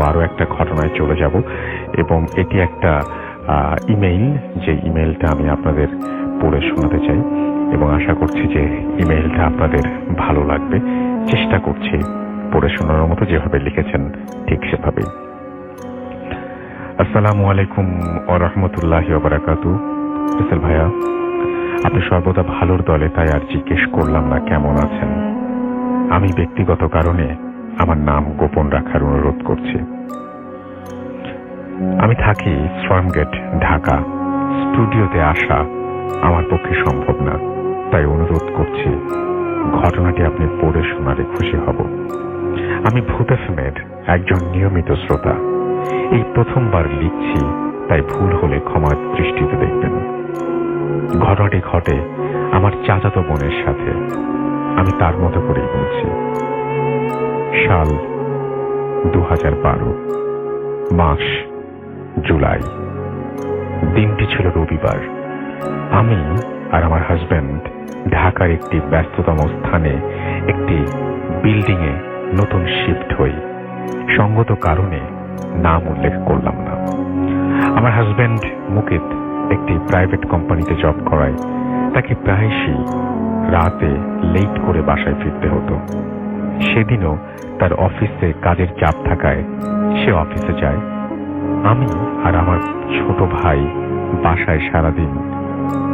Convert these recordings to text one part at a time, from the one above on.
আরো একটা ঘটনায় চলে যাব এবং এটি একটা ইমেইল, যে ইমেইলটা আমি আপনাদের পড়ে শোনাতে চাই এবং আশা করছি যে ইমেইলটা আপনাদের ভালো লাগবে। চেষ্টা করছি পড়ে শোনানোর মতো, যেভাবে লিখেছেন ঠিক সেভাবেই। আসসালামু আলাইকুম ওয়া রাহমাতুল্লাহি ওয়া বারাকাতুহু। রাসেল ভাইয়া, আপনি সর্বদা ভালোর দলে, তাই আর জিজ্ঞেস করলাম না কেমন আছেন। আমি ব্যক্তিগত কারণে আমার নাম গোপন রাখার অনুরোধ করছি। আমি থাকি শ্রমগেট, ঢাকা। স্টুডিওতে আসা আমার পক্ষে সম্ভব না, তাই অনুরোধ করছি ঘটনাটি আপনি পড়ে শোনালে খুশি হব। আমি ভূত এফএমের একজন নিয়মিত শ্রোতা। এই প্রথমবার লিখছি, তাই ভুল হলে ক্ষমার দৃষ্টিতে দেখবেন। ঘটনাটি ঘটে আমার চাচাতো বোনের সাথে। আমি তার মতো করেই বলছি। সাল 2012, মাস জুলাই। দিনটি ছিল রবিবার। আমি আর আমার হাজব্যান্ড ঢাকার একটি ব্যস্ততম স্থানে একটি বিল্ডিংয়ে নতুন শিফট হই। সঙ্গত কারণে নাম উল্লেখ করলাম না। আমার হাজব্যান্ড মুকিত একটি প্রাইভেট কোম্পানিতে জব করায়। তাকে প্রায়শই রাতে লেট করে বাসায় ফিরতে হতো। সেদিনও তার অফিসে কাজের চাপ থাকায় সে অফিসে যায়। আমি আর আমার ছোট ভাই বাসায় সারাদিন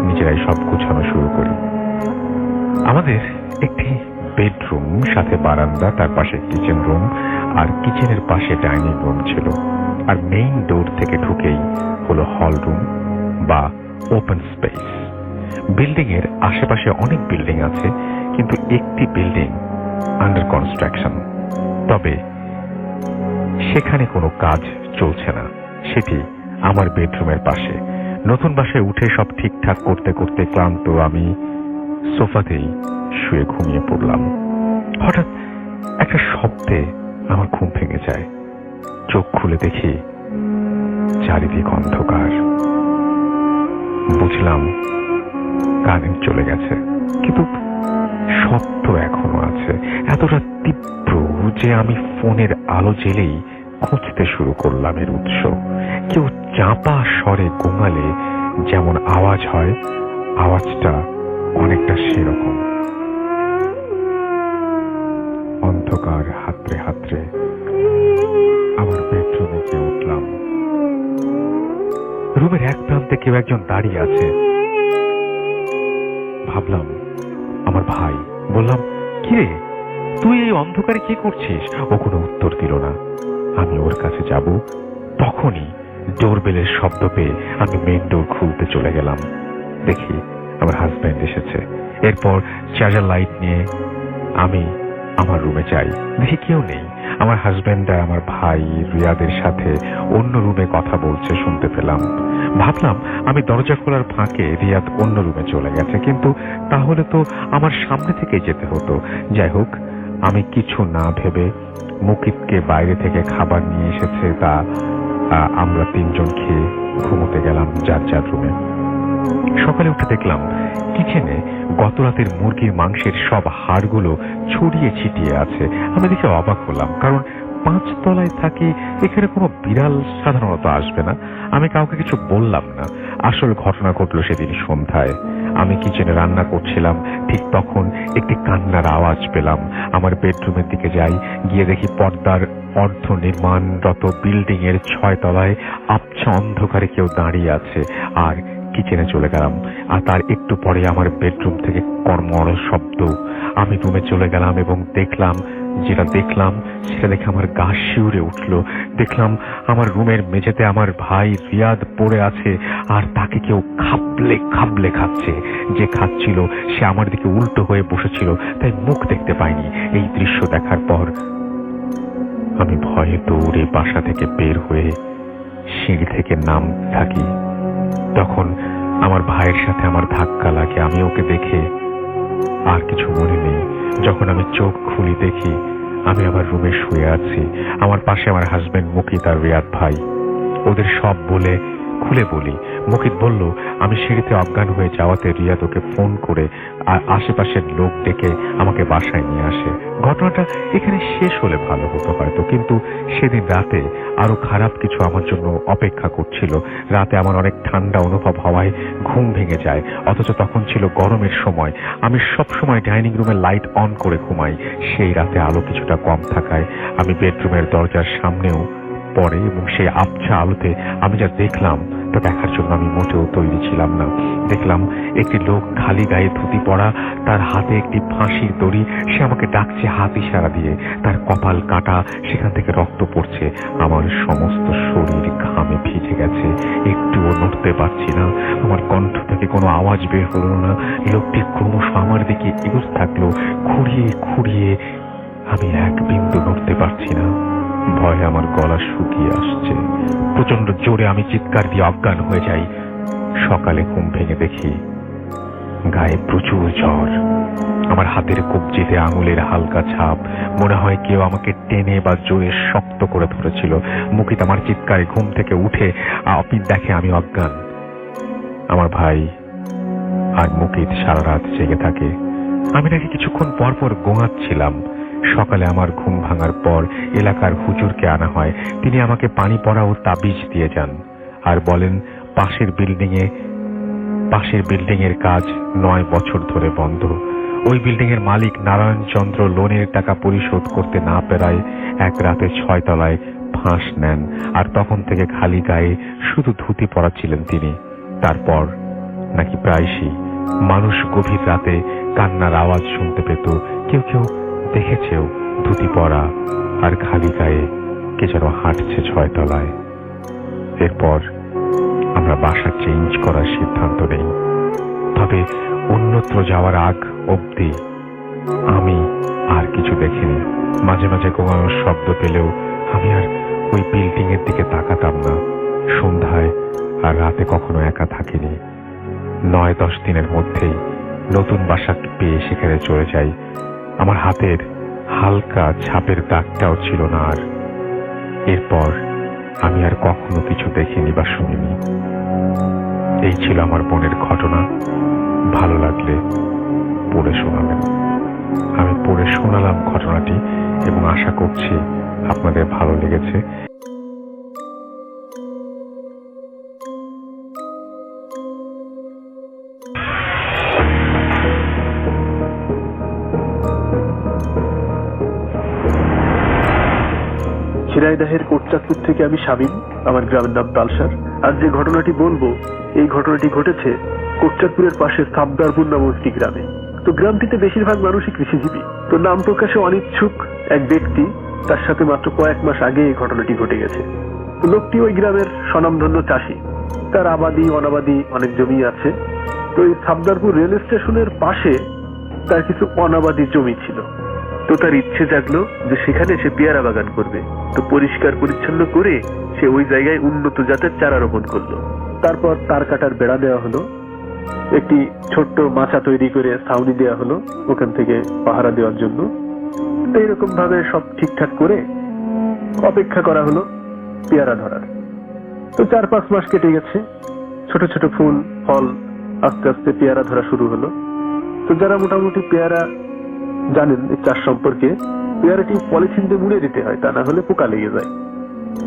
নিজেরাই সব গুছানো শুরু করি। আমাদের একটি বেডরুম, সাথে বারান্দা, তার পাশে কিচেন রুম, আর কিচেনের পাশে ডাইনিং রুম ছিল। আর মেইন ডোর থেকে ঢুকেই হলো হল রুম বা ওপেন স্পেস। বিল্ডিং এর আশেপাশে অনেক বিল্ডিং আছে, কিন্তু একটি বিল্ডিং আন্ডার কনস্ট্রাকশন। তবে সেখানে কোনো কাজ চলছে না। সেটি আমার বেডরুমের পাশে। নতুন বাসায় উঠে সব ঠিকঠাক করতে করতে ক্লান্ত আমি সোফাতেই শুয়ে ঘুমিয়ে পড়লাম। হঠাৎ একটা শব্দে আমার ঘুম ভেঙে যায়। চোখ খুলে দেখি চারিদিক অন্ধকার। বুঝলাম কারেন্ট চলে গেছে, কিন্তু শব্দ এখনো আছে, এতটা তীব্র যে আমি ফোনের আলো জ্বেলেই খুঁজতে শুরু করলাম এর উৎস। কেউ চাপা স্বরে গোঙালে যেমন আওয়াজ হয়, আওয়াজটা অনেকটা সেরকম। অন্ধকার হাতড়ে হাতড়ে আমার বেডরুমে গিয়ে উঠলাম। রুমের এক প্রান্তে কেউ একজন দাঁড়িয়ে আছে। ভাবলাম আমার ভাই। বললাম, কিরে তুই এই অন্ধকারে কি করছিস? ও কোনো উত্তর দিল না। আমি ওর কাছে যাব, তখনই ডোরবেলের শব্দ পেয়ে আমি মেইন ডোর খুলতে চলে গেলাম। দেখি আমার হাজব্যান্ড এসেছে। এরপর চার্জার লাইট নিয়ে আমি আমার রুমে যাই। দেখি কেউ নেই। আমার হাজব্যান্ড আর আমার ভাই রিয়াদের সাথে অন্য রুমে কথা বলছে শুনতে পেলাম। ভাবলাম আমি দরজা খোলার ফাঁকে রিয়াদ অন্য রুমে চলে গেছে, কিন্তু তাহলে তো আমার সামনে থেকে যেতে হতো। যাই হোক, আমি কিছু না ভেবে মুকিতকে বাইরে থেকে খাবার নিয়ে এসেছে তা আমরা তিনজন খেয়ে ঘুমোতে গেলাম যার যার রুমে। সকালে উঠে দেখলাম কিচেনে গত রাতের মুরগির মাংসের সব হাড়গুলো ছড়িয়ে ছিটিয়ে আছে। আমি দেখে অবাক হলাম, কারণ 5 তলায় থাকি, এখানে কোনো বিড়াল সাধারণত আসবে না। আমি কাউকে কিছু বললাম না। আসল ঘটনা ঘটলো সেদিন সন্ধ্যায়। আমি কিচেনে রান্না করছিলাম, ঠিক তখন একটি কান্নার আওয়াজ পেলাম। আমার বেডরুমের দিকে যাই, গিয়ে দেখি পর্দার অর্ধ নির্মাণরত বিল্ডিং এর 6 তলায় আবছা অন্ধকারে কেউ দাঁড়িয়ে আছে। আর কিচেনে চলে গেলাম। আর তার একটু পরে আমার বেডরুম থেকে কর্মর শব্দ। আমি রুমে চলে গেলাম এবং যেটা দেখলাম সেটা দেখে আমার গা শিউরে উঠল। দেখলাম আমার রুমের মেঝেতে আমার ভাই রিয়াদ পড়ে আছে, আর তাকে কেউ খাবলে খাবলে খাচ্ছে। যে খাচ্ছিল সে আমার দিকে উল্টো হয়ে বসেছিল, তাই মুখ দেখতে পাইনি। এই দৃশ্য দেখার পর আমি ভয়ে দৌড়ে বাসা থেকে বের হয়ে সিঁড়ি থেকে নামতে থাকি। তখন আমার ভাইয়ের সাথে আমার ধাক্কা লাগে। আমি ওকে দেখে আর কিছু মনে নেই। যখন আমি চোখ খুলি দেখি আমি আমার রুমে শুয়ে আছি। আমার পাশে আমার হাজবেন্ড মুকিত আর রিয়াদ ভাই। ওদের সব খুলে বলি, মুকিত বলল আমি সিঁড়িতে অজ্ঞান হয়ে যাওয়াতে রিয়াদ ওকে ফোন করে আর আশেপাশের লোক ডেকে আমাকে বাসায় নিয়ে আসে। ঘটনাটা এখানে শেষ হলে ভালো হতো হয়তো, কিন্তু সেদিন রাতে আরো খারাপ কিছু আমার জন্য অপেক্ষা করছিল। রাতে আমার অনেক ঠান্ডা অনুভব হওয়ায় ঘুম ভেঙে যায়, অথচ তখন ছিল গরমের সময়। আমি সবসময় ডাইনিং রুমে লাইট অন করে ঘুমাই। সেই রাতে আলো কিছুটা কম থাকায় আমি বেডরুমের দরজার সামনেও পড়ে এবং সেই আবছা আলোতে আমি যা দেখলাম তা দেখার জন্য আমি মোটেও তৈরি ছিলাম না। দেখলাম একটি লোক খালি গায়ে ধুতি পরা, তার হাতে একটি ফাঁসির দড়ি, সে আমাকে ডাকছে হাত ইশারা দিয়ে। তার কপাল কাটা, সেখান থেকে রক্ত পড়ছে। আমার সমস্ত শরীর ঘামে ভিজে গেছে, একটুও নড়তে পারছি না। আমার কণ্ঠ থেকে কোনো আওয়াজ বের হলো না। লোকটি ক্রমশ আমার দিকে এগোতে থাকলো, খুঁড়িয়ে খুঁড়িয়ে। আমি এক বিন্দু নড়তে পারছি না। ভয়ে আমার গলা শুকিয়ে আসছে। প্রচন্ড জোরে আমি চিৎকার দিয়ে অজ্ঞান হয়ে যাই। সকালে ঘুম ভেঙে দেখি গায়ে প্রচুর জ্বর। আমার হাতের কবজিতে আঙুলের হালকা ছাপ, মনে হয় কেউ আমাকে টেনে বা জোরে শক্ত করে ধরেছিল। মুকিত আমার চিৎকারে ঘুম থেকে উঠে দেখে আমি অজ্ঞান। আমার ভাই আর মুকিত সারা রাত জেগে থাকে। আমি নাকি কিছুক্ষণ পর পর গোঙাচ্ছিলাম। সকালে আমার ঘুম ভাঙার পর এলাকার হুজুরকে আনা হয়। তিনি আমাকে পানি পড়া ও তাবিজ দিয়ে যান আর বলেন পাশের বিল্ডিং এর কাজ 9 বছর ধরে বন্ধ। ওই বিল্ডিং এর মালিক নারায়ণ চন্দ্র লোনের টাকা পরিশোধ করতে না পেরায় এক রাতে 6 তলায় ফাঁস নেন, আর তখন থেকে খালি গায়ে শুধু ধুতি পরা ছিলেন তিনি। তারপর নাকি প্রায়শই মানুষ গভীর রাতে কান্নার আওয়াজ শুনতে পেত। কেউ কেউ দেখেছেও ধুতি পরা আর খালি গায়ে কে যেন হাঁটছে 6 তলায়। এরপর আমরা বাসা চেঞ্জ করার সিদ্ধান্ত নেই, তবে অন্যত্র যাওয়ার আগ অবধি আমি আর কিছু দেখিনি। মাঝে মাঝে গোঙানোর শব্দ পেলেও আমি আর ওই বিল্ডিং এর দিকে তাকাতাম না। সন্ধ্যায় আর রাতে কখনো একা থাকিনি। 9-10 দিনের মধ্যেই নতুন বাসা পেয়ে সেখানে চলে যাই। আমার হাতের হালকা ছাপের দাগটাও ছিল না আর। এরপর আমি আর কখনো কিছু দেখিনি বা শুনিনি। এই ছিল আমার বোনের ঘটনা। ভালো লাগলে পড়ে শোনাবেন। আমি পড়ে শোনালাম ঘটনাটি এবং আশা করছি আপনাদের ভালো লেগেছে। ঝিনাইদহের কোটচাঁদপুর থেকে আমি শামীম, আমার গ্রামের নাম তালসার। আজ যে ঘটনাটি বলবো, এই ঘটনাটি ঘটেছে কোটচাঁদপুরের পাশে সাবদারপুর নামক একটি গ্রামে। তো গ্রামটিতে বেশিরভাগ মানুষই কৃষিজীবী। তো নাম প্রকাশে অনিচ্ছুক এক ব্যক্তি, তার সাথে মাত্র কয়েক মাস আগে এই ঘটনাটি ঘটে গেছে। তো লোকটি ওই গ্রামের স্বনামধন্য চাষী। তার আবাদি অনাবাদি অনেক জমি আছে। তো এই সাবদারপুর রেল স্টেশনের পাশে তার কিছু অনাবাদি জমি ছিল। তো তার ইচ্ছে জাগলো যে সেখানে সে পেয়ারা বাগান করবে। তো পরিষ্কার পরিচ্ছন্ন করে সে ওই জায়গায় উন্নত জাতের চারা রোপণ করলো। তারপর তার কাটার বেড়া দেওয়া হলো, একটি ছোট্ট মাচা তৈরি করে ছাউনি দেওয়া হলো ওখান থেকে পাহারা দেওয়ার জন্য। তো এরকম ভাবে সব ঠিকঠাক করে অপেক্ষা করা হলো পেয়ারা ধরার। তো 4-5 মাস কেটে গেছে। ছোট ছোট ফুল ফল আস্তে আস্তে পেয়ারা ধরা শুরু হলো। তো যারা মোটামুটি পেয়ারা জানেন এই চাষ সম্পর্কে, পেয়ারাটি পলিথিন দিয়ে মুড়ে দিতে হয়, তা না হলে পোকা লেগে যায়।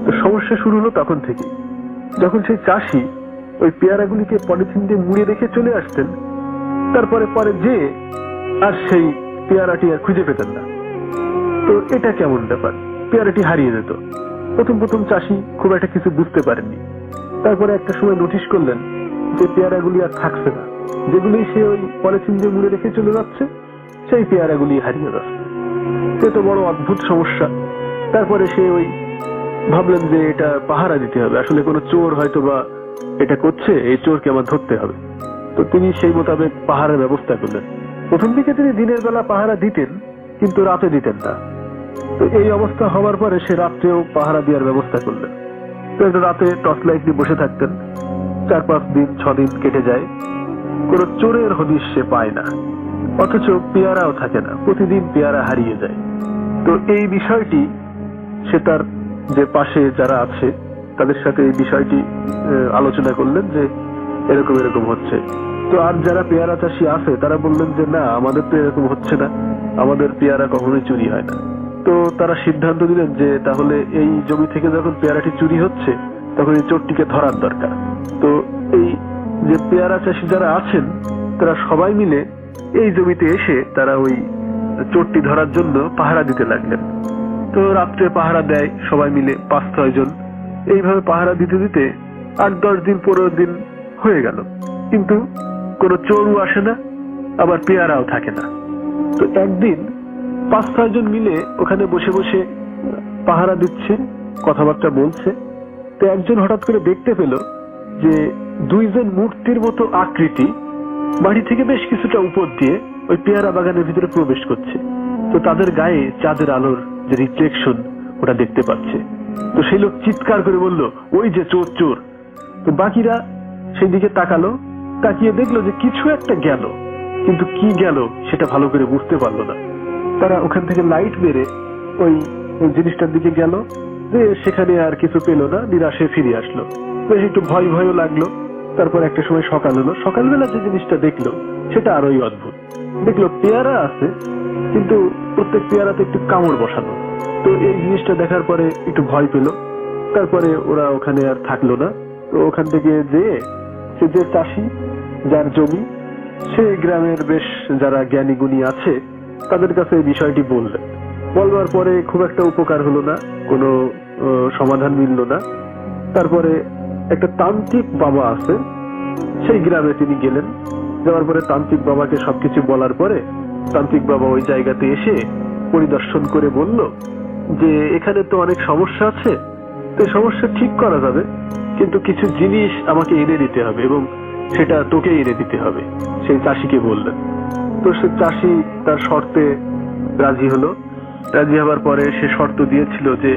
তো সমস্যা শুরু হলো তখন থেকে, যখন সেই চাষি ওই পেয়ারাগুলিকে পলিথিন দিয়ে মুড়ে রেখে চলে আসতেন। তারপরে পরে যে আর সেই পেয়ারাটি আর খুঁজে পেতেন না। তো এটা কেমন ব্যাপার, পেয়ারাটি হারিয়ে যেত। প্রথম চাষি খুব একটা কিছু বুঝতে পারেননি। তারপরে একটা সময় নোটিশ করলেন যে পেয়ারাগুলি আর থাকছে না, যেগুলি সে ওই পলিথিন দিয়ে মুড়ে রেখে চলে যাচ্ছে সেই পেয়ারাগুলি হারিয়ে যাচ্ছে। সে তো বড় অদ্ভুত সমস্যা। তারপরে সে ওই ভাবলেন যে এটা পাহারা দিতে হবে, আসলে কোনো চোর হয়তো বা এটা করছে, এই চোরকে আমার ধরতে হবে। তো তিনি সেই মোতাবেক পাহারার ব্যবস্থা করলেন। প্রথম দিকে তিনি দিনের বেলা পাহারা দিতেন, কিন্তু রাতে দিতেন না। তো এই অবস্থা হওয়ার পরে সে রাত্রেও পাহারা দেওয়ার ব্যবস্থা করলেন। তো একটা রাতে টর্চ লাইট নিয়ে বসে থাকতেন। 4-5 দিন 6 দিন কেটে যায়, কোনো চোরের হদিশ সে পায় না, অথচ পেয়ারাও থাকে না, প্রতিদিন পেয়ারা হারিয়ে যায়। তো এই বিষয়টি সে তার যে পাশে যারা আছে তাদের সাথে এই বিষয়টি আলোচনা করলেন যে এরকম এরকম হচ্ছে। তো আর যারা পেয়ারা চাষি আছে তারা বললেন যে না, আমাদের তো এরকম হচ্ছে না, আমাদের পেয়ারা কখনোই চুরি হয় না। তো তারা সিদ্ধান্ত দিলেন যে তাহলে এই জমি থেকে যখন পেয়ারাটি চুরি হচ্ছে তখন এই চোরটিকে ধরার দরকার। তো এই যে পেয়ারা চাষি যারা আছেন তারা সবাই মিলে এই জমিতে এসে তারা ওই চোরটি ধরার জন্য পাহারা দিতে লাগলেন। তো রাত্রে পাহারা দেয় সবাই মিলে 5-6 জন। এইভাবে পাহারা দিতে দিতে 8-10 দিন 15 দিন হয়ে গেল, কিন্তু কোনো চোরও আসে না, আবার পেয়ারাও থাকে না। তো একদিন 5-6 জন মিলে ওখানে বসে বসে পাহারা দিচ্ছে, কথাবার্তা বলছে। তো একজন হঠাৎ করে দেখতে পেল যে 2 জন মূর্তির মতো আকৃতি বাড়ি থেকে বেশ কিছুটা উপর দিয়ে ওই পেয়ারা বাগানের ভিতরে প্রবেশ করছে। তো তাদের গায়ে চাঁদের আলোর যে রিফ্লেকশন ওটা দেখতে পাচ্ছে। তো সেই লোক চিৎকার করে বলল, ওই যে চোর চোর। তো বাকিরা সেই দিকে তাকালো, তাকিয়ে দেখলো যে কিছু একটা গেল, কিন্তু কি গেল সেটা ভালো করে বুঝতে পারলো না। তারা ওখান থেকে লাইট মেরে ওই জিনিসটার দিকে গেল, যে সেখানে আর কিছু পেল না, নিরাশে ফিরে আসলো। বেশ একটু ভয় ভয়ও লাগলো। তারপর একটা সময় সকাল হলো, সকালবেলা যে জিনিসটা দেখলো সেটা আরোই অদ্ভুত। দেখলো পেয়ারা আছে, কিন্তু প্রত্যেক পেয়ারাতে একটু কামড় বসানো। তো এই জিনিসটা দেখার পরে একটু ভয় পেল। তারপরে ওরা ওখানে আর থাকলো না। তো ওখান থেকে যেয়ে সে যে চাষি যার জমি, সে গ্রামের বেশ যারা জ্ঞানী গুণী আছে তাদের কাছে এই বিষয়টি বললেন। বলবার পরে খুব একটা উপকার হলো না, কোনো সমাধান মিলল না। তারপরে একটা তান্ত্রিক বাবা আছে, সেই গ্রামে তিনি গেলেন। যাওয়ার পরে তান্ত্রিক বাবাকে সবকিছু বলার পরে তান্ত্রিক বাবা ওই জায়গাতে এসে পরিদর্শন করে বলল যে এখানে তো অনেক সমস্যা আছে, তো সমস্যা ঠিক করা যাবে, কিন্তু কিছু জিনিস আমাকে এনে দিতে হবে এবং সেটা তোকে এনে দিতে হবে, সেই চাষিকে বললেন। তো সে চাষি তার শর্তে রাজি হলো। রাজি হবার পরে সে শর্ত দিয়েছিল যে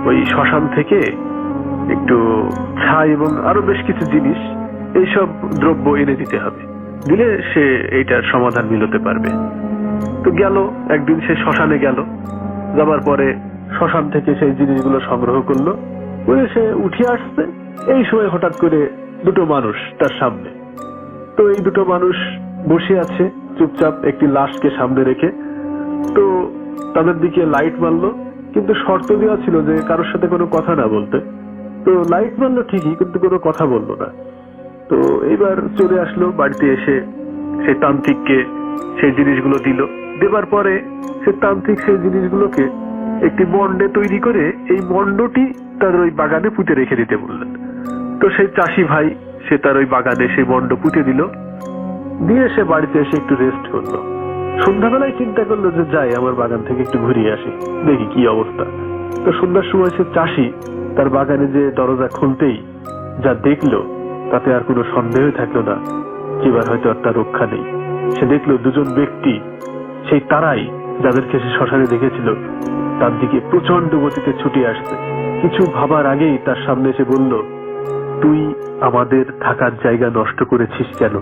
ওই শ্মশান থেকে একটু ছাই এবং আরো বেশ কিছু জিনিস, এইসব দ্রব্য এনে দিতে হবে, দিলে সে এইটার সমাধান মিলতে পারবে। তো গেল, একদিন সে শ্মশানে গেল। যাবার পরে শ্মশান থেকে সেই জিনিসগুলো সংগ্রহ করলো, করে সে উঠে আসছে। এই সময় হঠাৎ করে 2 মানুষ তার সামনে। তো এই 2 মানুষ বসে আছে চুপচাপ একটি লাশকে সামনে রেখে। তো তাদের দিকে লাইট মারলো, কিন্তু শর্ত দেওয়া ছিল যে কারোর সাথে কোনো কথা না বলতে। তো লাইট মারলো ঠিকই, কিন্তু কোনো কথা বললো না। তো এইবার চলে আসলো বাড়িতে, এসে সেই তান্ত্রিককে সেই জিনিসগুলো দিল। দেবার পরে সে তান্ত্রিক সেই জিনিসগুলোকে একটি মন্ডে তৈরি করে এই মন্ডটি তার ওই বাগানে পুঁতে রেখে দিতে বললেন। তো সেই চাষি ভাই সে তার ওই বাগানে সেই মন্ড পুঁতে দিল, দিয়ে সে বাড়িতে এসে একটু রেস্ট করলো। সন্ধ্যাবেলায় চিন্তা করলো যে যাই আমার বাগান থেকে একটু ঘুরিয়ে আসি, দেখি কি অবস্থা। তো সন্ধ্যার সময় সে চাষি তার বাগানে যে দরজা খুলতেই যা দেখলো তাতে আর কোনো সন্দেহ থাকলো না, এবার হয়তো আর তার রক্ষা নেই। সে দেখলো 2 জন ব্যক্তি, সেই তারাই যাদেরকে সে শ্মশানে দেখেছিল, তার দিকে প্রচন্ড গতিতে ছুটে আসছে। কিছু ভাবার আগেই তার সামনে এসে বলল, তুই আমাদের থাকার জায়গা নষ্ট করেছিস কেন?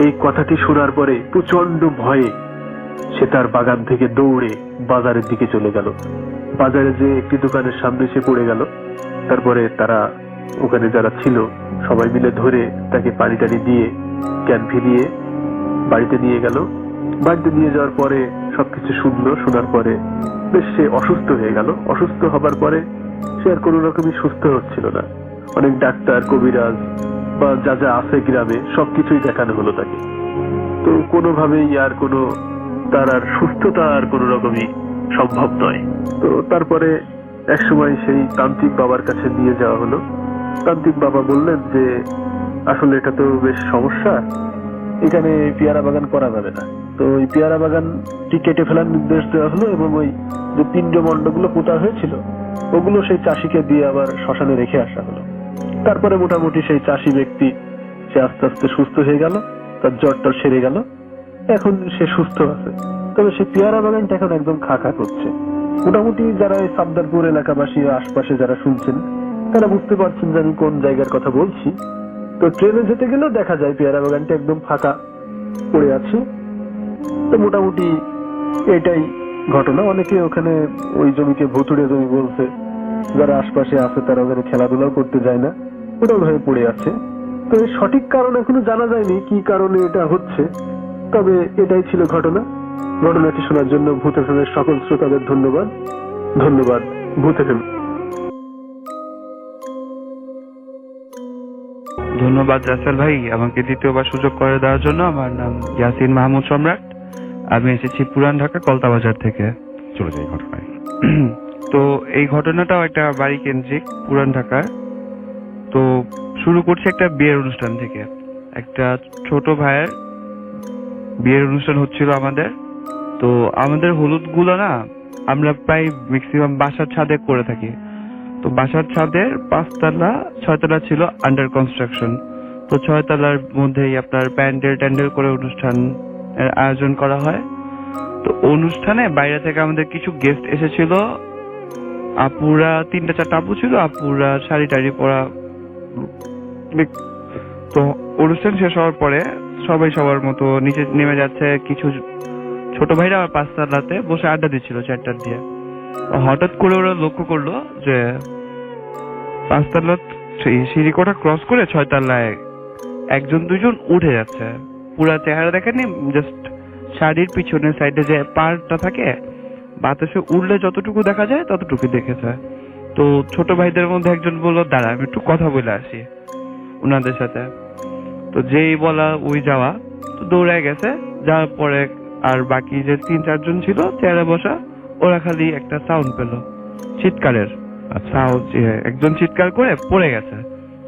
এই কথাটি শোনার পরে প্রচন্ড ভয়ে সে তার বাগান থেকে দৌড়ে বাজারের দিকে চলে গেল। বাজারে যে একটি দোকানের সামনে সে পড়ে গেল। তারপরে তারা ওখানে যারা ছিল সবাই মিলে ধরে তাকে পানি টানি দিয়ে জ্ঞান ফিরিয়ে বাড়িতে নিয়ে গেল। বাড়িতে নিয়ে যাওয়ার পরে সবকিছু শুনলো, শোনার পরে বেশ সে অসুস্থ হয়ে গেল। অসুস্থ হবার পরে সে আর কোনো রকমই সুস্থ হচ্ছিল না। অনেক ডাক্তার, কবিরাজ বা যা যা আছে গ্রামে সবকিছুই দেখানো হলো তাকে। তো কোনোভাবেই আর কোনো তার আর সুস্থতা আর কোনো রকমই সম্ভব নয়। তো তারপরে এক সময় সেই তান্ত্রিক বাবার কাছে নিয়ে যাওয়া হলো। তান্ত্রিক বাবা বললেন যে আসলে এটা তো বেশ সমস্যা, এখানে পেয়ারা বাগান করা যাবে না। তো ওই পেয়ারা বাগানটি কেটে ফেলার নির্দেশ দেওয়া হলো এবং ওই যে পিণ্ড মণ্ডগুলো পোতা হয়েছিল ওগুলো সেই চাষিকে দিয়ে আবার শ্মশানে রেখে আসা হলো। তারপরে মোটামুটি সেই চাষি ব্যক্তি সে আস্তে আস্তে সুস্থ হয়ে গেল, তার জ্বরটা সেরে গেল, এখন সে সুস্থ আছে। তবে সেই পেয়ারা বাগানটা এখন একদম খাকা করছে। মোটামুটি যারা এই সাবদারপুর এলাকাবাসী আশপাশে যারা শুনছেন তারা বুঝতে পারছেন যে আমি কোন জায়গার কথা বলছি। তো ট্রেনে যেতে গেলেও দেখা যায় পেয়ারা বাগানটা একদম ফাঁকা পড়ে আছে। তো মোটামুটি এটাই ঘটনা। অনেকে ওখানে ওই জমিকে ভুতুড়ে জমি বলছে, যারা আশপাশে আছে তারা ওখানে খেলাধুলাও করতে যায় না, ওটাও হয়ে পড়ে আছে। তো এর সঠিক কারণ এখনো জানা যায়নি কি কারণে এটা হচ্ছে, তবে এটাই ছিল ঘটনা। ঘটনাটি শোনার জন্য ভূত এফএমের সকল শ্রোতাদের ধন্যবাদ। ধন্যবাদ ভূত এফএম। ধন্যবাদ রাসেল ভাই আমাকে দ্বিতীয়বার সুযোগ করে দেওয়ার জন্য। আমার নাম ইয়াসিন মাহমুদ সম্রাট, আমি এসেছি পুরান ঢাকা কলতা বাজার থেকে। চলে যাই ঘটনায়। তো এই ঘটনাটাও একটা বাড়ি কেন্দ্রিক পুরান ঢাকার। তো শুরু করছে একটা বিয়ের অনুষ্ঠান থেকে। একটা ছোট ভাইয়ের বিয়ের অনুষ্ঠান হচ্ছিল আমাদের। তো আমাদের হলুদ গুলো না আমরা প্রায় ম্যাক্সিমাম বাসার ছাদে করে থাকি। তো বাসার ছাদের 5 তলা 6 তলা ছিল আন্ডার কনস্ট্রাকশন। তো 6 তলার মধ্যেই আপনার প্যান্ডেল ট্যান্ডেল করে অনুষ্ঠান আয়োজন করা হয়। তো অনুষ্ঠানে বাইরে থেকে আমাদের কিছু গেস্ট এসেছিল। আপুরা 3-4টা আপু ছিল, আপুরা শাড়ি টাড়ি পরা। তো অনুষ্ঠান শেষ হওয়ার পরে সবাই সবার মতো নিচে নেমে যাচ্ছে। কিছু ছোট ভাইরা 5 তলাতে বসে আড্ডা দিচ্ছিল চ্যাটার দিয়ে। হঠাৎ করে ওরা লক্ষ্য করলো যে 5 তলা সিঁড়ি কোঠা ক্রস করে 6 তলায় 1-2জন উঠে যাচ্ছে। পুরা চেহারা দেখেনি, জাস্ট শাড়ির পিছনের সাইডে যে পাড়টা থাকে বাতাসে উড়লে যতটুকু দেখা যায় ততটুকু দেখেছে। তো ছোট ভাইদের মধ্যে একজন বললো দাঁড়া আমি একটু কথা বলে আসি ওনাদের সাথে। তো যেই বলা ওই যাওয়া, তো দৌড়ায় গেছে। যাওয়ার পরে আর বাকি যে 3-4জন ছিল চেয়ারে বসা, ওরা খালি একটা সাউন্ড পেল চিৎকারের সাউন্ড। একজন চিৎকার করে পড়ে গেছে।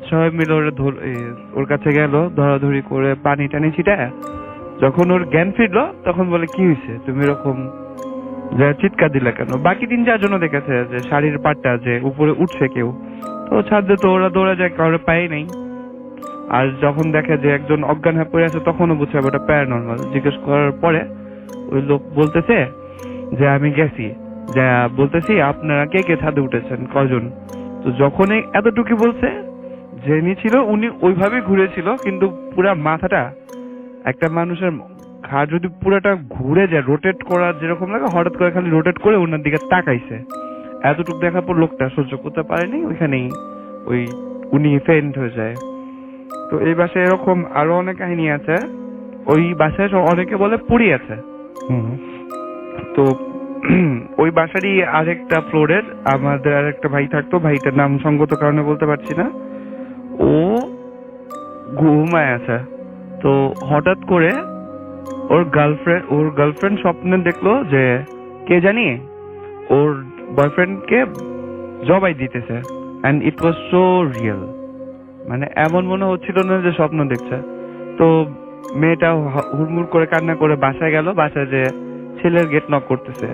সবাই মিলে ওর কাছে গেল, ধরাধরি করে পানি টানি ছিটায়। যখন ওর জ্ঞান ফিরলো তখন বলে কি হয়েছে তুমি এরকম যে চিৎকার দিলে কেন? বাকি 3-4জন দেখেছে যে শাড়ির পাটটা যে উপরে উঠছে কেউ। তো ছাদে তো ওরা দৌড়ে যায়, কারোর পায়ে নেই। আর যখন দেখে যে একজন অজ্ঞান হয়ে পড়ে আছে তখনও বুঝছে ওটা প্যারানর্মাল। জিজ্ঞেস করার পরে ওই লোক বলতেছে যে আমি গেছি, যা বলতেছি আপনারা কে কে ছাদে উঠেছেন কজন? তো যখনই এতটুকু বলছে, যিনি ছিল উনি ওইভাবেই ঘুরেছিল, কিন্তু পুরা মাথাটা একটা মানুষের ঘাড় যদি পুরাটা ঘুরে যায় রোটেট করা যেরকম লাগে, হঠাৎ করে খালি রোটেট করে ওনার দিকে তাকাইছে। এতটুকু দেখার পর লোকটা সহ্য করতে পারেনি, ওইখানেই উনি ফেন্ট হয়ে যায়। তো এই বাসায় এরকম আরো অনেক কাহিনী আছে। ওই বাসায় অনেকে বলে পুড়ি আছে। তো ওই বাসারই আরেকটা ফ্লোরের আমাদের আরেকটা ভাই থাকতো, ভাইটার নাম সঙ্গত কারণে বলতে পারছি না। ও ঘুমায় আছে। তো হঠাৎ করে ওর গার্লফ্রেন্ড স্বপ্নে দেখলো যে কে জানি ওর বয়ফ্রেন্ডকে জবাই দিতেছে। And it was so real, মানে এমন মনে হচ্ছিল না যে স্বপ্ন দেখছে। তো মেয়েটা হুড়মুড় করে কান্না করে বাসায় গেল। বাসায় যে ছেলের গেট নক করতেছে,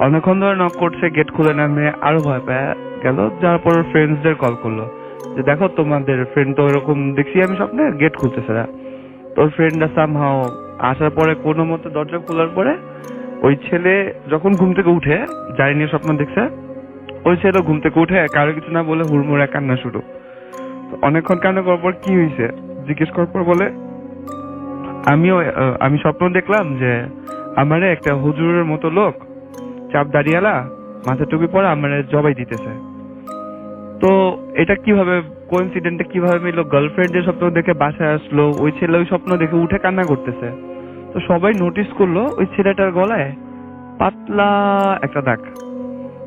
অনেকক্ষণ ধরে নক করছে, গেট খুলে না। মেয়ে আরো ভয় পেয়ে গেল। যার পর ফ্রেন্ডসদের কল করলো যে দেখো তোমাদের ফ্রেন্ড তো এরকম দেখছি আমি স্বপ্নে, গেট খুলতেছে না। তোর ফ্রেন্ডরা সামহাও আসার পরে কোনো মতে দরজা খোলার পরে ওই ছেলে যখন ঘুম থেকে উঠে যাই নিয়ে স্বপ্ন দেখছে, ওই ছেলে ঘুম থেকে উঠে কারো কিছু না বলে হুড়মুড়ে কান্না শুরু। অনেকক্ষণ কান্না করার পর কি হয়েছে জিজ্ঞেস করার পর বলে আমি স্বপ্ন দেখলাম যে আমারে একটা হুজুরের মতো লোক চাপ দাঁড়িয়ালা মাথা টুপি পরে আমারে জবাই দিতেছে। তো এটা কিভাবে কোইন্সিডেন্টটা কিভাবে মিললো? গার্লফ্রেন্ডের স্বপ্ন দেখে বাসায় আসলো, ওই ছেলে ওই স্বপ্ন দেখে উঠে কান্না করতেছে। তো সবাই নোটিস করলো ওই ছেলেটার গলায় পাতলা একটা দাগ,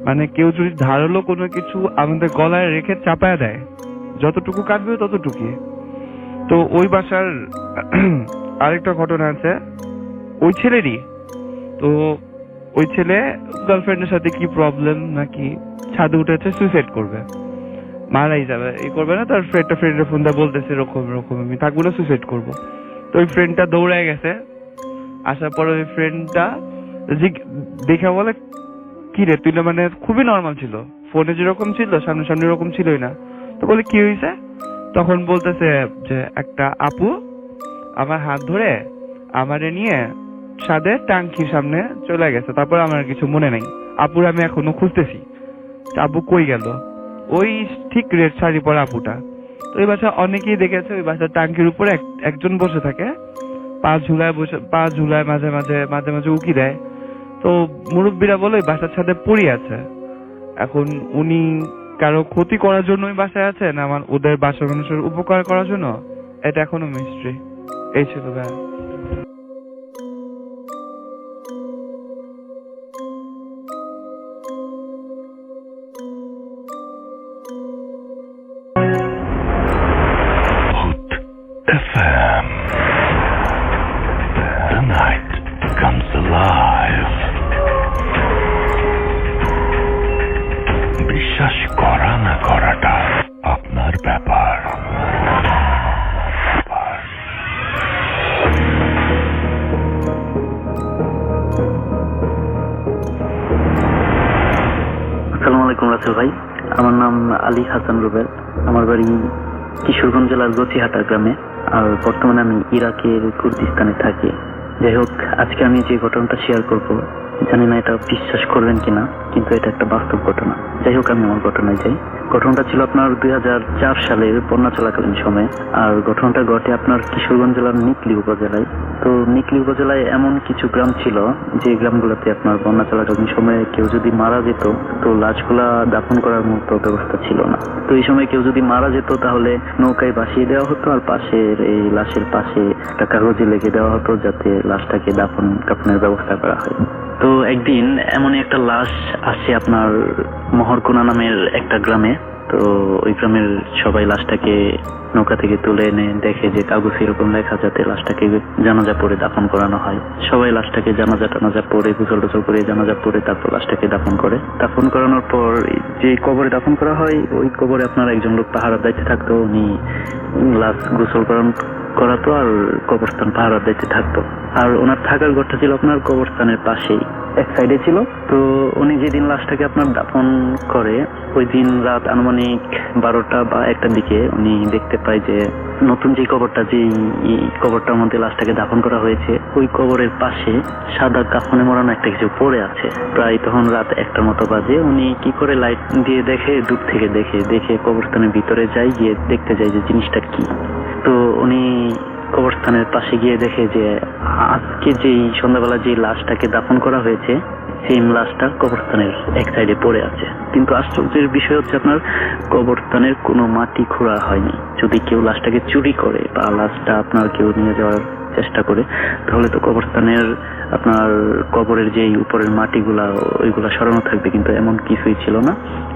মানে কেউ যদি ধারালো কোনো কিছু আমাদের গলায় রেখে চাপায় দেয়, যতটুকু কাটবে ততটুকুই। তো ওই বাসার আরেকটা ঘটনা আছে ওই ছেলেরই। তো ওই ছেলে গার্লফ্রেন্ডের সাথে কি প্রবলেম নাকি ছাদে উঠেছে, সুইসাইড করবে, মারাই যাবে, এই করবে না। তার ফ্রেন্ডের ফোন দিয়ে বলতেছে এরকম এরকম আমি থাকবো না, সুইসাইড করবো। তো ওই ফ্রেন্ডটা দৌড়ায় গেছে। আসার পরে ওই ফ্রেন্ডটা দেখে বলে কি রে তুই, মানে খুবই নর্মাল ছিল, ফোনে যেরকম ছিল সামনে এরকম ছিলই না। তো বলে কি হয়েছে? তখন বলতেছে যে একটা আপু আমার হাত ধরে আমারে নিয়ে ছাদে টাঙ্কির সামনে চলে গেছে, তারপর আমার কিছু মনে নাই। আপুর আমি এখনো খুঁজতেছি আপু কই গেল, ওই ঠিক রেড শাড়ি পরা আপুটা। তো ওই বাসা অনেকেই দেখেছে, ওই বাসার টাঙ্কির উপরে একজন বসে থাকে, পা ঝুলায় মাঝে মাঝে উকি দেয়। তো মুরব্বীরা বলে ওই বাসার ছাদে পড়ি আছে। এখন উনি কারো ক্ষতি করার জন্যই বাসায় আছে না আমার ওদের বাসার মানুষের উপকার করার জন্য, এটা এখনো মিস্ট্রি। এই ছিল ভাইয়া। FM. The night comes alive. বিশ্বাস করা না করাটা আপনার ব্যাপার। আসসালামু আলাইকুম রাসেল ভাই, আমার নাম আলী হাসান রুবেল। আমার বাড়ি কিশোরগঞ্জ জেলার গছিহাটা গ্রামে, আর বর্তমানে আমি ইরাকের কুর্দিস্তানে থাকি। যাই হোক, আজকে আমি যে ঘটনাটা শেয়ার করব, জানি না এটা বিশ্বাস করবেন কিনা, কিন্তু এটা একটা বাস্তব ঘটনা। যাই হোক, আমি আমার ঘটনায় যাই। ঘটনাটা ছিল আপনার 2004 সালের বন্যা চলাকালীন সময়ে, আর ঘটনাটা ঘটে আপনার কিশোরগঞ্জ জেলার নিকলি উপজেলায়। তো নিকলি উপজেলায় এমন কিছু গ্রাম ছিল যে গ্রামগুলোতে আপনার বন্যা চলাকালীন সময়ে কেউ যদি মারা যেত তো লাশগুলা দাফন করার মতো ব্যবস্থা ছিল না। তো এই সময় কেউ যদি মারা যেত তাহলে নৌকায় ভাসিয়ে দেওয়া হতো, আর পাশের এই লাশের পাশে একটা কাগজে লিখে দেওয়া হতো যাতে লাশটাকে দাফন কাফনের ব্যবস্থা করা হয়। তো একদিন এমনই একটা লাশ আসে আপনার মহরকোনা নামের একটা গ্রামে। তো ওই গ্রামের সবাই লাশটাকে নৌকা থেকে তুলে এনে দেখে যে কাগজ এরকম লেখা যাতে লাশটাকে জানাজা পড়ে দাফন করানো হয়। সবাই লাশটাকে জানাজা টানাজা পরে গোসল টোসল করে জানাজা পরে তারপর লাশটাকে দাফন করে। দাফন করানোর পর যে কবরে দাফন করা হয় ওই কবরে আপনার একজন লোক পাহারার দায়িত্বে থাকতো। উনি লাশ গোসল করাতো আর কবরস্থান পাহারার দায়িত্বে থাকতো। আর ওনার থাকার ঘরটা ছিল আপনার কবরস্থানের পাশেই, এক সাইডে ছিল। তো উনি যেদিন লাশটাকে আপনার দাফন করে ওই দিন রাত আনুমানিক 12টা বা 1টার দিকে উনি দেখতে পায় যে নতুন যে কবরটা, যে কবরটার মধ্যে লাশটাকে দাফন করা হয়েছে ওই কবরের পাশে সাদা কাফনে মোড়ানো একটা কিছু পড়ে আছে। প্রায় তখন রাত 1টার মতো বাজে। উনি কি করে লাইট দিয়ে দেখে, দূর থেকে দেখে কবরস্থানের ভিতরে যায়, গিয়ে দেখতে যায় যে জিনিসটা কি। তো উনি কবরস্থানের পাশে গিয়ে দেখে যে আজকে যেই সন্ধ্যাবেলা যে লাশটাকে দাফন করা হয়েছে সেম লাশটা কবরস্থানের এক সাইডে পড়ে আছে। কিন্তু আশ্চর্যের বিষয় হচ্ছে আপনার কবরস্থানের কোনো মাটি খোঁড়া হয়নি। যদি কেউ লাশটাকে চুরি করে বা লাশটা আপনার কেউ নিয়ে যাওয়ার চেষ্টা করে তাহলে তো কবরস্থানের আপনার কবরের যে উপরের মাটিগুলা ওইগুলা সরানো থাকবে, কিন্তু এমন কিছুই ছিল না।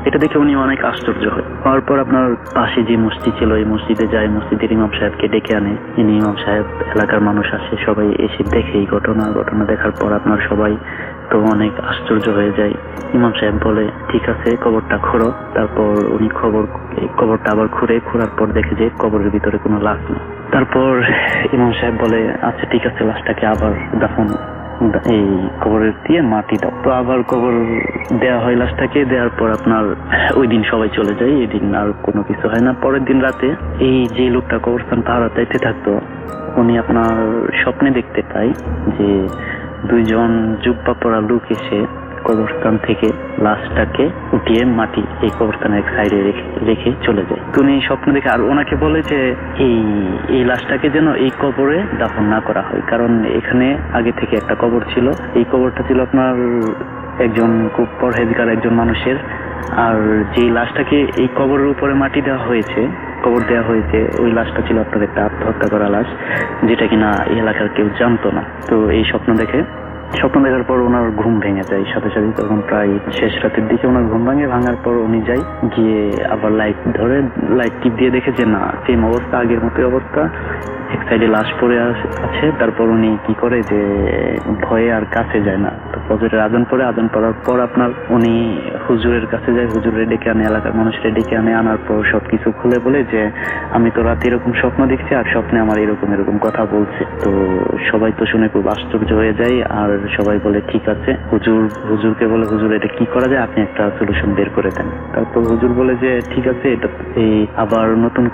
এটা দেখে উনি অনেক আশ্চর্য হয়। হওয়ার পর আপনার পাশে যে মসজিদ ছিল এই মসজিদে যায়, মসজিদের ইমাম সাহেবকে ডেকে আনে। ইমাম সাহেব, এলাকার মানুষ আসে, সবাই এসে দেখে এই ঘটনা দেখার পর আপনার সবাই তো অনেক আশ্চর্য হয়ে যায়। ইমাম সাহেব বলে ঠিক আছে কবরটা খোঁড়ো। তারপর উনি কবরটা আবার খোঁড়ার পর দেখে যে কবরের ভিতরে কোনো লাশ নেই। তারপর ইমাম সাহেব বলে আচ্ছা ঠিক আছে, লাশটাকে আবার দাফন এই কবরের দিয়ে মাটি দাও। তো আবার কবর দেওয়া হয় লাশটাকে। দেওয়ার পর আপনার ওই দিন সবাই চলে যায়, এই দিন আর কোনো কিছু হয় না। পরের দিন রাতে এই যে লোকটা কবরস্থান পাহারা দিতে থাকতো উনি আপনার স্বপ্নে দেখতে পায় যে দুইজন জুব্বা পরা লোক এসে কবরস্থান থেকে লাশটাকে উঠিয়ে মাটি এই কবরস্থানের এক সাইডে রেখে চলে যায়। তো উনি স্বপ্ন দেখে আর ওনাকে বলে যে এই লাশটাকে যেন এই কবরে দাফন না করা হয়, কারণ এখানে আগে থেকে একটা কবর ছিল। এই কবরটা ছিল আপনার একজন খুব পরহেজগার একজন মানুষের। আর যে লাশটাকে এই কবরের উপরে মাটি দেওয়া হয়েছে, কবর দেওয়া হয়েছে, ওই লাশটা ছিল আপনার একটা আত্মহত্যা করা লাশ, যেটা কিনা এই এলাকার কেউ জানতো না। তো এই স্বপ্ন দেখার পর ওনার ঘুম ভেঙে যায় সাথে সাথে। তখন প্রায় শেষ রাতের দিকে ওনার ঘুম ভাঙার পর উনি যায়, গিয়ে আবার লাইট টিপ দিয়ে দেখে যে না, সেম অবস্থা, আগের মতোই অবস্থা, এক সাইডে লাশ পড়ে আছে। তারপর উনি কি করে যে ভয়ে আর কাছে যায় না। তো ফজরের আজান পড়ার পর আপনার উনি হুজুরের কাছে যায়, হুজুরে ডেকে আনে, এলাকার মানুষরা ডেকে আনার পর সবকিছু খুলে বলে যে আমি তো রাতে এরকম স্বপ্ন দেখছি আর স্বপ্নে আমার এরকম কথা বলছে। তো সবাই তো শুনে খুব আশ্চর্য হয়ে যায়। আর সবাই বলে ঠিক আছে, হুজুরকে বলে হুজুর এটা কি করা যায়, আপনি একটা সলিউশন বের করে দেন। তারপর হুজুর বলে যে ঠিক আছে, এটা আবার নতুন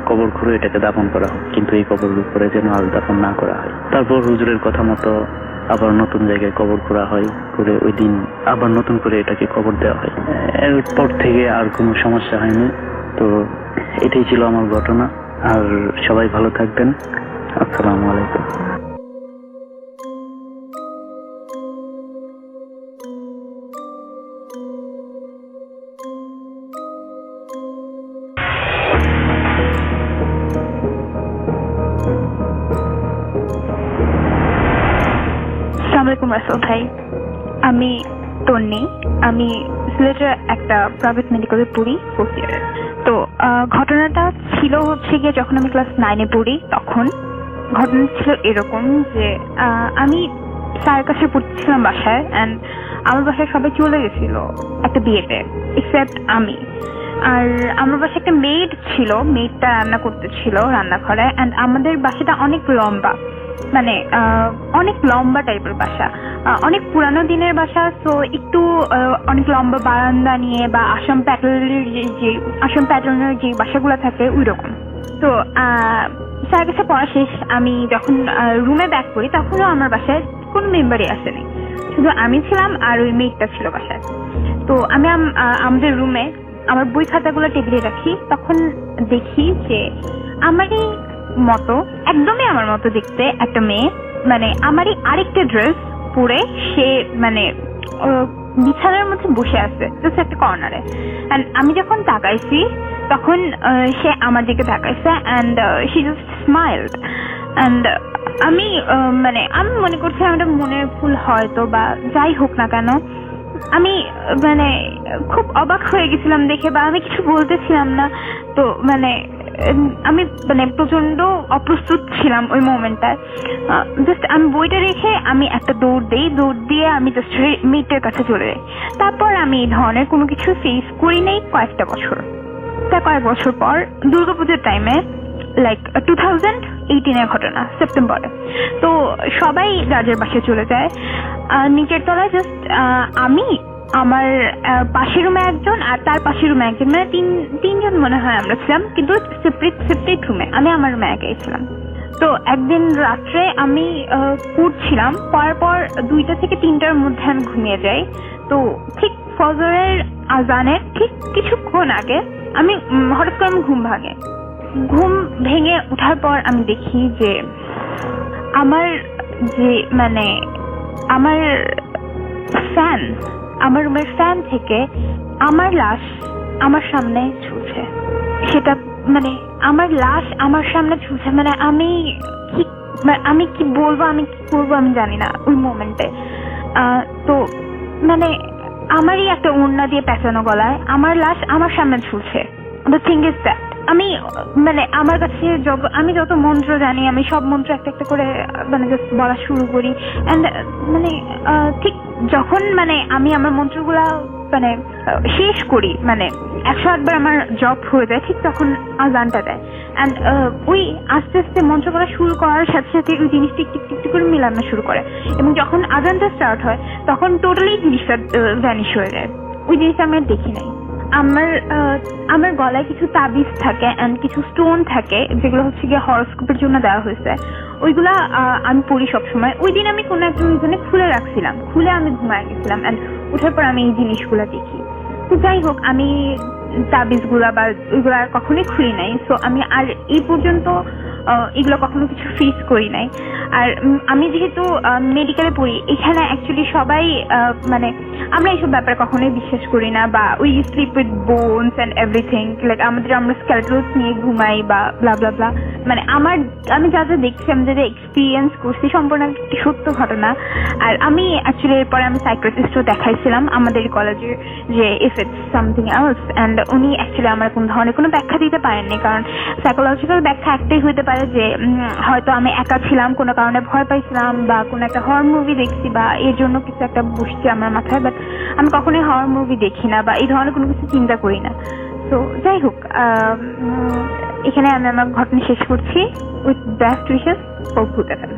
কবর খুঁড়ে এটাকে দাফন করা হোক, কিন্তু এই কবরের উপরে যেন আর দাফন না করা হয়। তারপর হুজুরের কথা মতো আবার নতুন জায়গায় কবর করা হয়, করে ওই দিন আবার নতুন করে এটাকে কবর দেওয়া হয়। এরপর থেকে আর কোনো সমস্যা হয়নি। তো এটাই ছিল আমার ঘটনা। আর সবাই ভালো থাকবেন। আসসালামু আলাইকুম। আসসালামু আলাইকুম রাসেল ভাই, আমি তন্নি, আমি সিলেটের একটা প্রাইভেট মেডিকেলে পড়ি 4th ইয়ারে। তো ঘটনাটা ছিল হচ্ছে গিয়ে যখন আমি ক্লাস 9-এ পড়ি, তখন ঘটনা ছিল এরকম যে আমি স্যারের কাছে পড়তেছিলাম বাসায়, অ্যান্ড আমার বাসায় সবাই চলে গেছিল একটা বিয়েতে এক্সেপ্ট আমি। আর আমার বাসায় একটা মেড ছিল, মেডটা রান্না করতেছিল রান্নাঘরে, অ্যান্ড আমাদের বাসাটা অনেক লম্বা, মানে অনেক লম্বা টাইপের বাসা, অনেক পুরানো দিনের বাসা। তো একটু অনেক লম্বা বারান্দা নিয়ে বা আসাম প্যাটার্নের যে বাসাগুলো থাকে ওই রকম। তো স্যার কাছে পড়া শেষ, আমি যখন রুমে ব্যাক করি তখনও আমার বাসায় কোনো মেম্বারই আসেনি, শুধু আমি ছিলাম আর ওই মেয়েটা ছিল বাসায়। তো আমি আমাদের রুমে আমার বই খাতাগুলো টেবিলে রাখি, তখন দেখি যে আমারই মতো, একদমই আমার মতো দেখতে একটা মেয়ে, মানে আমারই আরেকটা ড্রেস পরে সে মানে বিছানার মধ্যে বসে আছে জাস্ট একটা কর্নারে। অ্যান্ড আমি যখন তাকাইছি তখন সে আমার দিকে তাকাইছে, and she just smiled. And আমি আমি মনে করছি আমার মনের ভুল হয়তো বা যাই হোক না কেন, আমি মানে খুব অবাক হয়ে গেছিলাম দেখে, বা আমি কিছু বলতেছিলাম না। তো আমি প্রচন্ড অপ্রস্তুত ছিলাম ওই মোমেন্টটায়। জাস্ট আমি বইটা রেখে আমি একটা দৌড় দিয়ে আমি জাস্ট মেয়েটার কাছে চলে যাই। তারপর আমি এই ধরনের কোনো কিছু ফেস করি নাই কয়েক বছর পর দুর্গাপুজোর টাইমে, লাইক 2018-এর ঘটনা, সেপ্টেম্বরে। তো সবাই রাজের বাসায় চলে যায়, নিচের তলায় জাস্ট আমি, আমার পাশের রুমে একজন আর তার পাশের রুমে একজন, মানে তিনজন মনে হয় আমরা ছিলাম, কিন্তু সেপারেট রুমে। আমি আমার রুমে একাই ছিলাম। তো একদিন রাত্রে আমি পড়ছিলাম, পড়ার পর 2টা থেকে 3টার মধ্যে আমি ঘুমিয়ে যাই। তো ঠিক ফজরের আজানের ঠিক কিছুক্ষণ আগে আমি হঠাৎ করে ঘুম ভেঙে ওঠার পর আমি দেখি যে আমার রুমের ফ্যান থেকে আমার লাশ আমার সামনে ঝুলছে। সেটা আমার লাশ আমার সামনে ঝুলছে, আমি কি বলবো আমি জানি না ওই মোমেন্টে। তো আমারই একটা ওড়না দিয়ে পেঁচানো গলায় আমার লাশ আমার সামনে ঝুলছে। দ্য থিং ইজ দ্যাট আমি আমার কাছে আমি যত মন্ত্র জানি আমি সব মন্ত্র একটা একটা করে জাস্ট বলা শুরু করি। অ্যান্ড ঠিক যখন আমি আমার মন্ত্রগুলা শেষ করি, 108 বার আমার জব হয়ে যায়, ঠিক তখন আজানটা দেয়। অ্যান্ড ওই আস্তে আস্তে মন্ত্র করা শুরু করার সাথে সাথে ওই জিনিসটি টিক টিক টিক করে মিলানো শুরু করে, এবং যখন আজানটা স্টার্ট হয় তখন টোটালি জিনিসটা ভ্যানিশ হয়ে যায়। ওই জিনিসটা আমি আর দেখি নাই। আমার গলায় কিছু তাবিজ থাকে অ্যান্ড কিছু স্টোন থাকে, যেগুলো হচ্ছে গিয়ে হরোস্কোপের জন্য দেওয়া হয়েছে। ওইগুলা আমি পড়ি সবসময়। ওই দিন আমি কোনো একটা রিজনে খুলে রাখছিলাম, খুলে আমি ঘুমায় গেছিলাম, অ্যান্ড ওঠার পর আমি এই জিনিসগুলা দেখি। তো যাই হোক, আমি তাবিজগুলা বা ওইগুলা কখনোই খুলি নাই। সো আমি আর এই পর্যন্ত এগুলো কখনো কিছু ফেস করি নাই। আর আমি যেহেতু মেডিকেলে পড়ি, এখানে অ্যাকচুয়ালি সবাই আমরা এইসব ব্যাপারে কখনোই বিশ্বাস করি না, বা we sleep with bones and everything, like আমরা স্কেলেটলস নিয়ে ঘুমাই বা ব্লা ব্লা ব্লা। আমি যা দেখছি, আমি যা এক্সপিরিয়েন্স করছি সম্পূর্ণ একটি সত্য ঘটনা। আর আমি অ্যাকচুয়ালি এরপরে আমি সাইকিয়াট্রিস্টও দেখাইছিলাম আমাদের কলেজে, যে if it's something else, and উনি অ্যাকচুয়ালি আমার কোন ধরনের কোনো ব্যাখ্যা দিতে পারেননি। কারণ সাইকোলজিক্যাল ব্যাখ্যা একটাই হইতে পারে যে হয়তো আমি একা ছিলাম, কোনো কারণে ভয় পাইছিলাম, বা কোনো একটা হরর মুভি দেখছি, বা এর জন্য কিছু একটা বসছে আমার মাথায়। বাট আমি কখনোই হরর মুভি দেখি না বা এই ধরনের কোনো কিছু চিন্তা করি না। তো যাই হোক, এখানে আমি আমার ঘটনা শেষ করছি। উইথ বেস্ট উইশেস ফর ভূত FM।